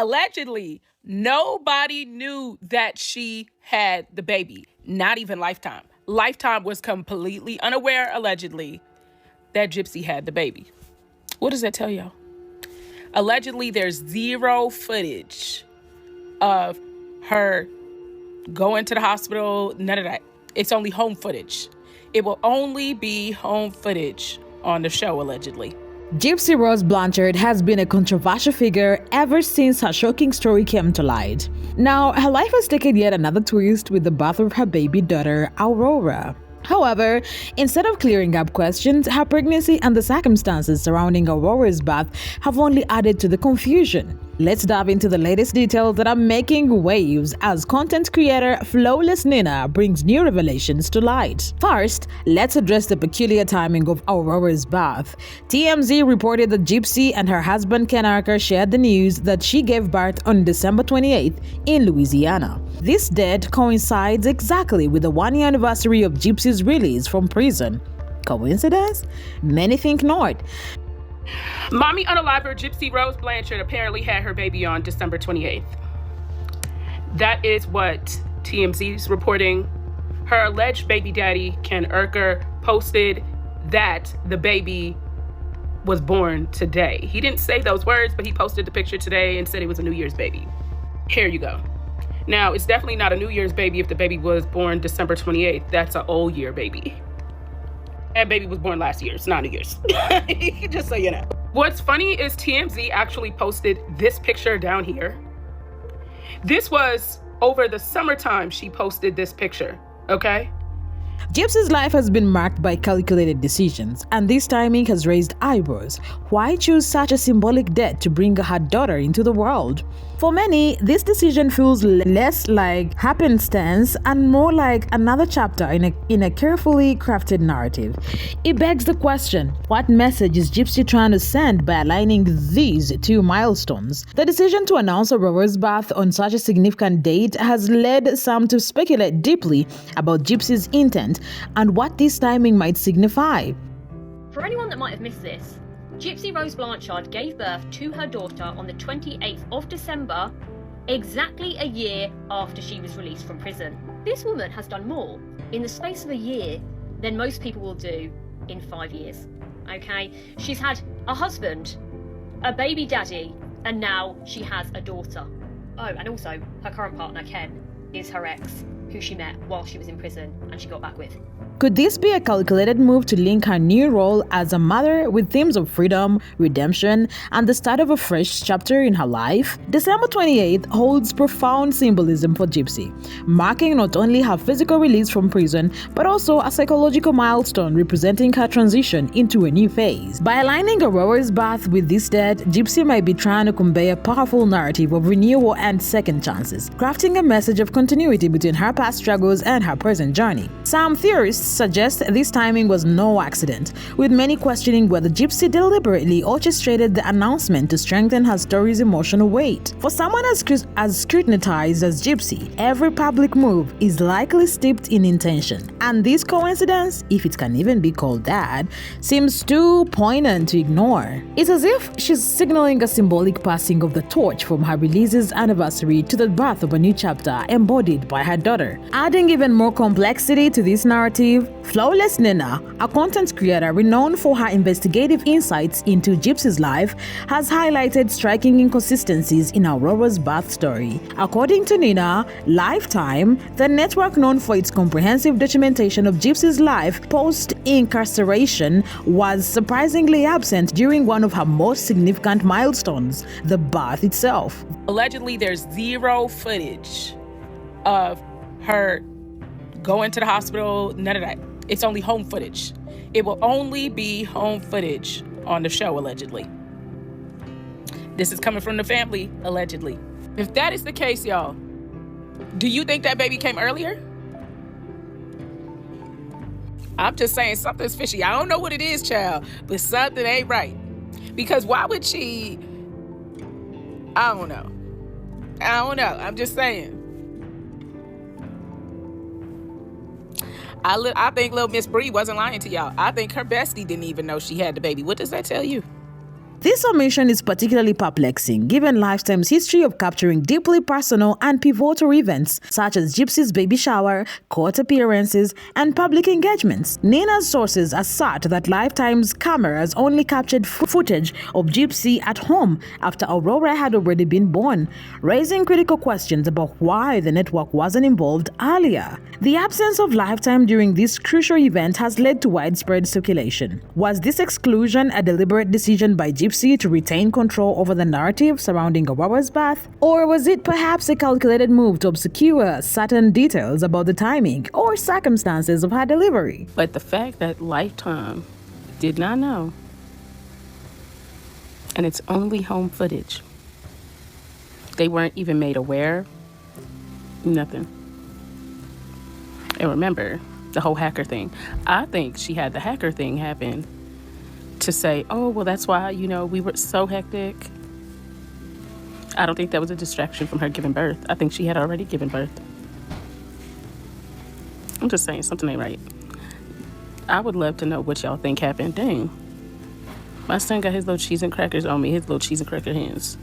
Allegedly, nobody knew that she had the baby, not even Lifetime. Lifetime was completely unaware, allegedly, that Gypsy had the baby. What does that tell y'all? Allegedly, there's zero footage of her going to the hospital, none of that. It's only home footage. It will only be home footage on the show, allegedly. Gypsy Rose Blanchard has been a controversial figure ever since her shocking story came to light. Now, her life has taken yet another twist with the birth of her baby daughter, Aurora. However, instead of clearing up questions, her pregnancy and the circumstances surrounding Aurora's birth have only added to the confusion. Let's dive into the latest details that are making waves as content creator Flawless Nina brings new revelations to light. First, let's address the peculiar timing of Aurora's birth. TMZ reported that Gypsy and her husband Ken Archer shared the news that she gave birth on December 28th in Louisiana. This date coincides exactly with the one-year anniversary of Gypsy's release from prison. Coincidence? Many think not. Mommy Unaliver Gypsy Rose Blanchard apparently had her baby on December 28th. That is what TMZ is reporting. Her alleged baby daddy, Ken Erker, posted that the baby was born today. He didn't say those words, but he posted the picture today and said it was a New Year's baby. Here you go. Now, it's definitely not a New Year's baby if the baby was born December 28th. That's an old year baby. That baby was born last year. It's not New Year's. Just so you know. What's funny is TMZ actually posted this picture down here. This was over the summertime she posted this picture, okay? Gypsy's life has been marked by calculated decisions, and this timing has raised eyebrows. Why choose such a symbolic date to bring her daughter into the world? For many, this decision feels less like happenstance and more like another chapter in a carefully crafted narrative. It begs the question, what message is Gypsy trying to send by aligning these two milestones? The decision to announce Aurora's birth on such a significant date has led some to speculate deeply about Gypsy's intent and what this timing might signify. For anyone that might have missed this, Gypsy Rose Blanchard gave birth to her daughter on the 28th of December, exactly a year after she was released from prison. This woman has done more in the space of a year than most people will do in 5 years, okay? She's had a husband, a baby daddy, and now she has a daughter. Oh, and also her current partner, Ken, is her ex, who she met while she was in prison and she got back with. Could this be a calculated move to link her new role as a mother with themes of freedom, redemption, and the start of a fresh chapter in her life? December 28th holds profound symbolism for Gypsy, marking not only her physical release from prison, but also a psychological milestone representing her transition into a new phase. By aligning Aurora's birth with this date, Gypsy might be trying to convey a powerful narrative of renewal and second chances, crafting a message of continuity between her past struggles and her present journey. Some theorists suggest this timing was no accident, with many questioning whether Gypsy deliberately orchestrated the announcement to strengthen her story's emotional weight. For someone as scrutinized as Gypsy, every public move is likely steeped in intention, and this coincidence, if it can even be called that, seems too poignant to ignore. It's as if she's signaling a symbolic passing of the torch from her release's anniversary to the birth of a new chapter embodied by her daughter. Adding even more complexity to this narrative, Flawless Nina, a content creator renowned for her investigative insights into Gypsy's life, has highlighted striking inconsistencies in Aurora's birth story. According to Nina, Lifetime, the network known for its comprehensive documentation of Gypsy's life post-incarceration, was surprisingly absent during one of her most significant milestones, the birth itself. Allegedly, there's zero footage of her going to the hospital, none of that. It's only home footage. It will only be home footage on the show, allegedly. This is coming from the family, allegedly. If that is the case, y'all, do you think that baby came earlier? I'm just saying something's fishy. I don't know what it is, child, but something ain't right. Because why would she? I don't know. I'm just saying. I think little Miss Bree wasn't lying to y'all. I think her bestie didn't even know she had the baby. What does that tell you? This omission is particularly perplexing given Lifetime's history of capturing deeply personal and pivotal events such as Gypsy's baby shower, court appearances, and public engagements. Nina's sources assert that Lifetime's cameras only captured footage of Gypsy at home after Aurora had already been born, raising critical questions about why the network wasn't involved earlier. The absence of Lifetime during this crucial event has led to widespread speculation. Was this exclusion a deliberate decision by Gypsy to retain control over the narrative surrounding Aurora's birth? Or was it perhaps a calculated move to obscure certain details about the timing or circumstances of her delivery? But the fact that Lifetime did not know, and it's only home footage, they weren't even made aware, nothing. And remember, the whole hacker thing. I think she had the hacker thing happen to say, oh, well, that's why, we were so hectic. I don't think that was a distraction from her giving birth. I think she had already given birth. I'm just saying, something ain't right. I would love to know what y'all think happened. Dang. My son got his little cheese and crackers on me, his little cheese and cracker hands.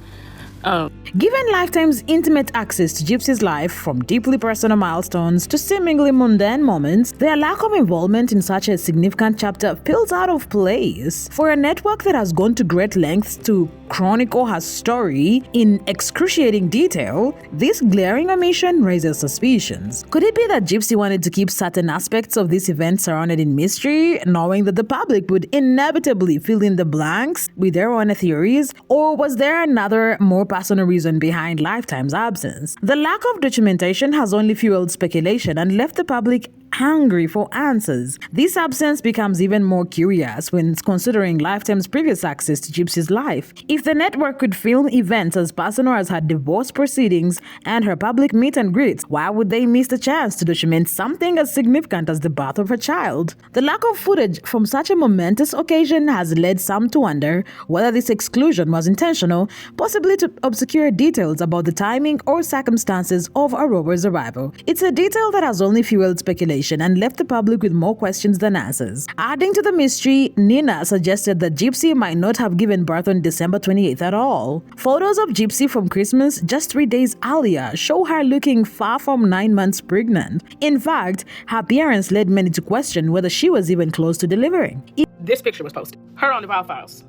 Given Lifetime's intimate access to Gypsy's life, from deeply personal milestones to seemingly mundane moments, their lack of involvement in such a significant chapter feels out of place. For a network that has gone to great lengths to chronicle her story in excruciating detail, this glaring omission raises suspicions. Could it be that Gypsy wanted to keep certain aspects of this event surrounded in mystery, knowing that the public would inevitably fill in the blanks with their own theories? Or was there another, more personal reason behind Lifetime's absence? The lack of documentation has only fueled speculation and left the public hungry for answers. This absence becomes even more curious when considering Lifetime's previous access to Gypsy's life. If the network could film events as personal as her divorce proceedings and her public meet and greets, why would they miss the chance to document something as significant as the birth of her child? The lack of footage from such a momentous occasion has led some to wonder whether this exclusion was intentional, possibly to obscure details about the timing or circumstances of Aurora's arrival. It's a detail that has only fueled speculation and left the public with more questions than answers. Adding to the mystery, Nina suggested that Gypsy might not have given birth on December 28th at all. Photos of Gypsy from Christmas just 3 days earlier show her looking far from 9 months pregnant. In fact, her appearance led many to question whether she was even close to delivering. This picture was posted. Her on the Wild Files.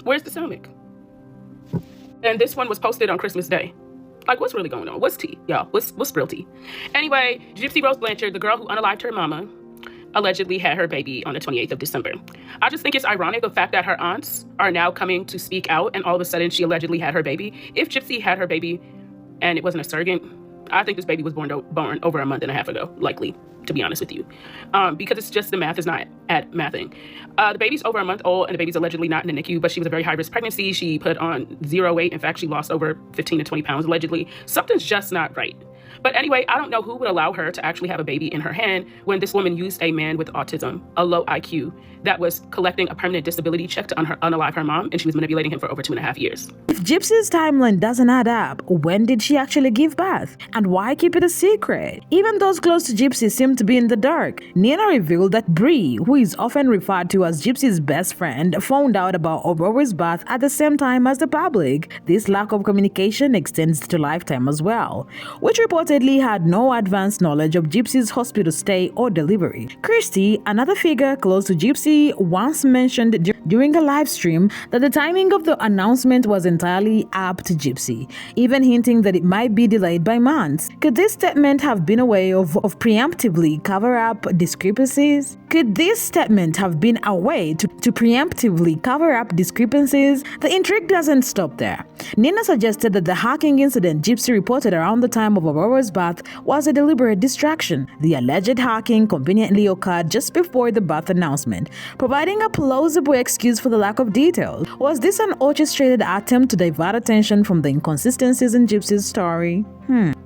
Where's the stomach? And this one was posted on Christmas Day. Like, what's really going on? What's tea, y'all? What's real tea? Anyway, Gypsy Rose Blanchard, the girl who unalived her mama, allegedly had her baby on the 28th of December. I just think it's ironic the fact that her aunts are now coming to speak out and all of a sudden she allegedly had her baby. If Gypsy had her baby and it wasn't a surrogate, I think this baby was born over a month and a half ago, likely, to be honest with you. Because it's just the math is not at mathing. The baby's over a month old and the baby's allegedly not in the NICU, but she was a very high-risk pregnancy. She put on 0 weight. In fact, she lost over 15 to 20 pounds, allegedly. Something's just not right. But anyway, I don't know who would allow her to actually have a baby in her hand when this woman used a man with autism, a low IQ, that was collecting a permanent disability check to unalive her mom, and she was manipulating him for over 2.5 years. If Gypsy's timeline doesn't add up, when did she actually give birth? And why keep it a secret? Even those close to Gypsy seem to be in the dark. Nina revealed that Bree, who is often referred to as Gypsy's best friend, found out about Aurora's birth at the same time as the public. This lack of communication extends to Lifetime as well, which reportedly had no advanced knowledge of Gypsy's hospital stay or delivery. Christy, another figure close to Gypsy, once mentioned during a live stream that the timing of the announcement was entirely up to Gypsy, even hinting that it might be delayed by months. Could this statement have been a way of preemptively cover up discrepancies? Could this statement have been a way to preemptively cover up discrepancies? The intrigue doesn't stop there. Nina suggested that the hacking incident Gypsy reported around the time of Aurora's birth was a deliberate distraction. The alleged hacking conveniently occurred just before the birth announcement, providing a plausible excuse for the lack of details. Was this an orchestrated attempt to divert attention from the inconsistencies in Gypsy's story?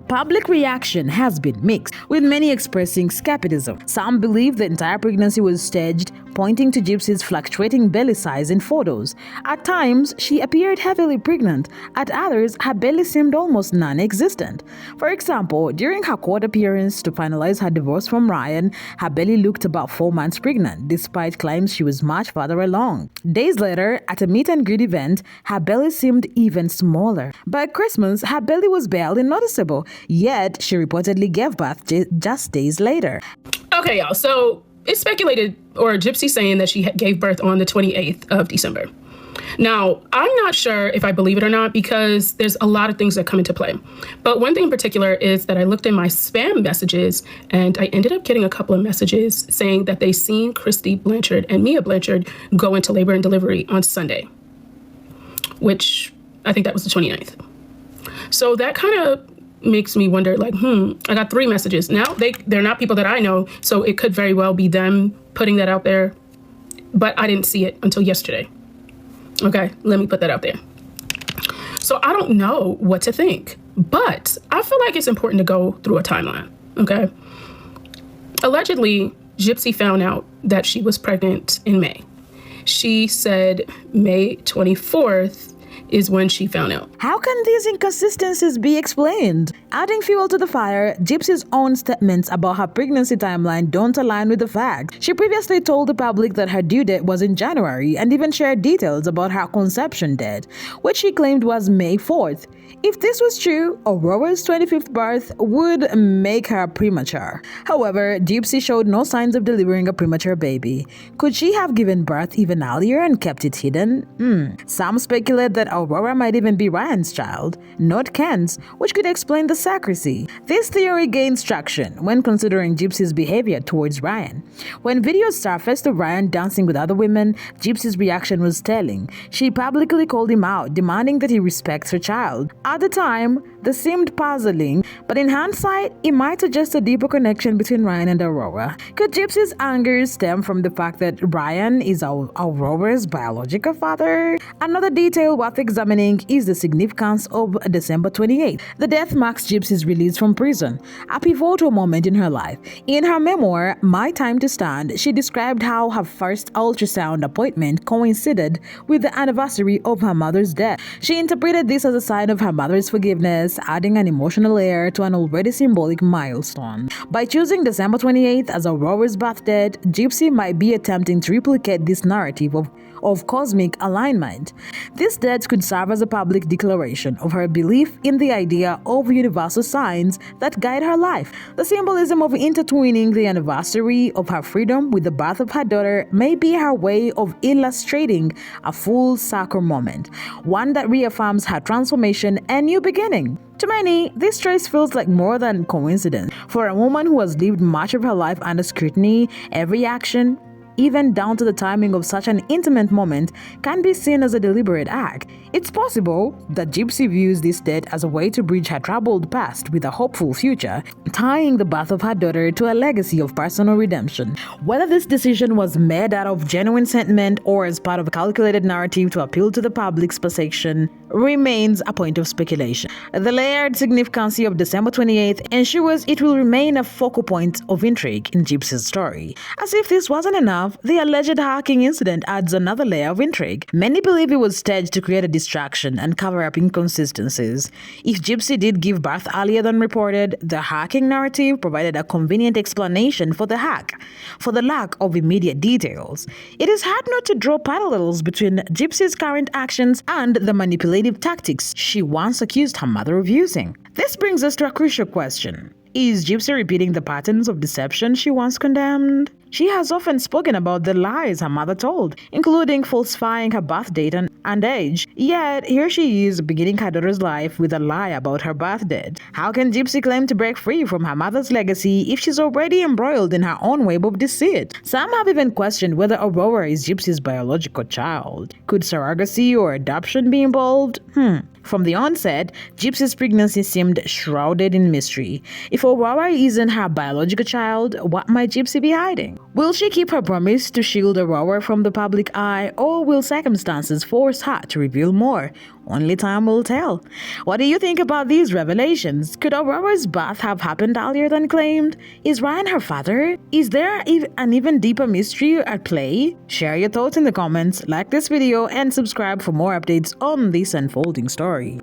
Public reaction has been mixed, with many expressing skepticism. Some believe the entire pregnancy was staged, pointing to Gypsy's fluctuating belly size in photos. At times, she appeared heavily pregnant. At others, her belly seemed almost non-existent. For example, during her court appearance to finalize her divorce from Ryan, her belly looked about 4 months pregnant, despite claims she was much further along. Days later, at a meet and greet event, her belly seemed even smaller. By Christmas, her belly was barely noticeable, yet she reportedly gave birth just days later. Okay, y'all, so it's speculated, or Gypsy saying that she gave birth on the 28th of December. Now, I'm not sure if I believe it or not because there's a lot of things that come into play. But one thing in particular is that I looked in my spam messages and I ended up getting a couple of messages saying that they seen Christy Blanchard and Mia Blanchard go into labor and delivery on Sunday, which I think that was the 29th. So that kind of makes me wonder, like, I got 3 messages. Now, they're not people that I know, so it could very well be them putting that out there. But I didn't see it until yesterday. Okay, let me put that out there. So I don't know what to think, but I feel like it's important to go through a timeline, okay? Allegedly, Gypsy found out that she was pregnant in May. She said May 24th is when she found out. How can these inconsistencies be explained? Adding fuel to the fire, Gypsy's own statements about her pregnancy timeline don't align with the facts. She previously told the public that her due date was in January and even shared details about her conception date, which she claimed was May 4th. If this was true, Aurora's 25th birth would make her premature. However, Gypsy showed no signs of delivering a premature baby. Could she have given birth even earlier and kept it hidden? Some speculate that Aurora might even be Ryan's child, not Ken's, which could explain the secrecy. This theory gains traction when considering Gypsy's behavior towards Ryan. When videos surfaced of Ryan dancing with other women, Gypsy's reaction was telling. She publicly called him out, demanding that he respects her child. At the time, this seemed puzzling, but in hindsight, it might suggest a deeper connection between Ryan and Aurora. Could Gypsy's anger stem from the fact that Ryan is Aurora's biological father? Another detail worth examining is the significance of December 28th. The death marks Gypsy's release from prison, a pivotal moment in her life. In her memoir, My Time to Stand, she described how her first ultrasound appointment coincided with the anniversary of her mother's death. She interpreted this as a sign of her mother's forgiveness, adding an emotional layer to an already symbolic milestone. By choosing December 28th as Aurora's birth date, Gypsy might be attempting to replicate this narrative of cosmic alignment. This date could serve as a public declaration of her belief in the idea of universal signs that guide her life. The symbolism of intertwining the anniversary of her freedom with the birth of her daughter may be her way of illustrating a full circle moment, one that reaffirms her transformation and new beginning. To many, this choice feels like more than coincidence. For a woman who has lived much of her life under scrutiny, every action, even down to the timing of such an intimate moment, can be seen as a deliberate act. It's possible that Gypsy views this date as a way to bridge her troubled past with a hopeful future, tying the birth of her daughter to a legacy of personal redemption. Whether this decision was made out of genuine sentiment or as part of a calculated narrative to appeal to the public's perception remains a point of speculation. The layered significance of December 28th ensures it will remain a focal point of intrigue in Gypsy's story. As if this wasn't enough, the alleged hacking incident adds another layer of intrigue. Many believe it was staged to create a distraction and cover up inconsistencies. If Gypsy did give birth earlier than reported, the hacking narrative provided a convenient explanation for the hack, for the lack of immediate details. It is hard not to draw parallels between Gypsy's current actions and the manipulative tactics she once accused her mother of using. This brings us to a crucial question. Is Gypsy repeating the patterns of deception she once condemned? She has often spoken about the lies her mother told, including falsifying her birth date and age. Yet, here she is beginning her daughter's life with a lie about her birth date. How can Gypsy claim to break free from her mother's legacy if she's already embroiled in her own web of deceit? Some have even questioned whether Aurora is Gypsy's biological child. Could surrogacy or adoption be involved? From the onset, Gypsy's pregnancy seemed shrouded in mystery. If Aurora isn't her biological child, what might Gypsy be hiding? Will she keep her promise to shield Aurora from the public eye, or will circumstances force her to reveal more? Only time will tell. What do you think about these revelations? Could Aurora's birth have happened earlier than claimed? Is Ryan her father? Is there an even deeper mystery at play? Share your thoughts in the comments, like this video, and subscribe for more updates on this unfolding story.